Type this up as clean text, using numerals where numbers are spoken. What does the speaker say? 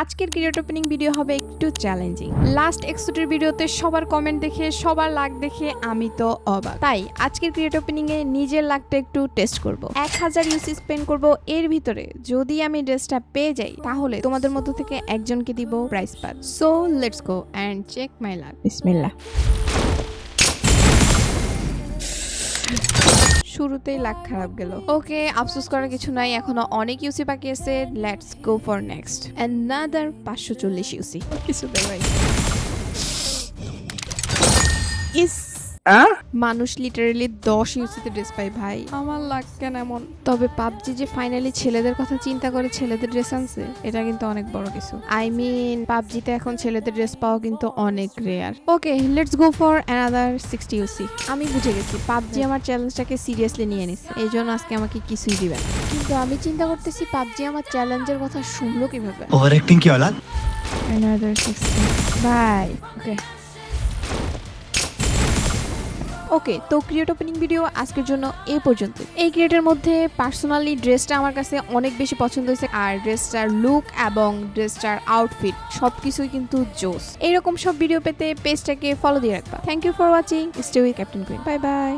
আজকের create opening video হবে একটু চ্যালেঞ্জিং। লাস্ট এক্সোডের ভিডিওতে সবার কমেন্ট দেখে সবার লাক দেখে আমি তো অবাক। তাই আজকের ক্রিয়েট ওপেনিং এ নিজের লাকটা একটু টেস্ট করব। 1000 ইউসি স্পেন্ড করব। এর ভিতরে যদি আমি ড্রেসটা পেয়ে যাই তাহলে তোমাদের মধ্য থেকে একজনকে দিব প্রাইজ পাত। So let's go and check my luck. বিসমিল্লাহ। শুরুতেই লাক খারাপ গেল। ওকে, আফসোস করার কিছু নাই, এখনো অনেক ইউসি বাকি আছে। Let's go for next another 540 ইউসি। কিছু দে ভাই। ইস মানুষ লিটারালি 10 ইউসিতে ড্রেস পাই ভাই। আমার লাগ কেন এমন? তবে পাবজি যে ফাইনালি ছেলেদের কথা চিন্তা করে ছেলেদের ড্রেস আনছে, এটা কিন্তু অনেক বড় কিছু। আই মিন পাবজিতে এখন ছেলেদের ড্রেস পাওয়া কিন্তু অনেক rare. Okay, let's go for another 60 ইউসি। আমি বুঝে গেছি পাবজি আমার চ্যালেঞ্জটাকে সিরিয়াসলি নিয়ে নিছে, এই জন্য আজকে আমাকে কিছুই দিবে না। কিন্তু আমি চিন্তা করতেছি পাবজি আমার চ্যালেঞ্জের কথা শুনলো কিভাবে। ओवर एक्टिंग की औलाद। Another 60 by. ওকে, তো ক্রিয়েট ওপেনিং ভিডিও আজকের জন্য এই পর্যন্ত। এই ক্রিয়েটের মধ্যে পার্সোনালি ড্রেসটা আমার কাছে অনেক বেশি পছন্দ হয়েছে, আর ড্রেসটার লুক এবং ড্রেসটার আউটফিট সবকিছুই কিন্তু জোস। এইরকম সব ভিডিও পেতে পেজটাকে ফলো দিয়ে রাখবা। Thank you for watching. Stay with captain queen. Bye by.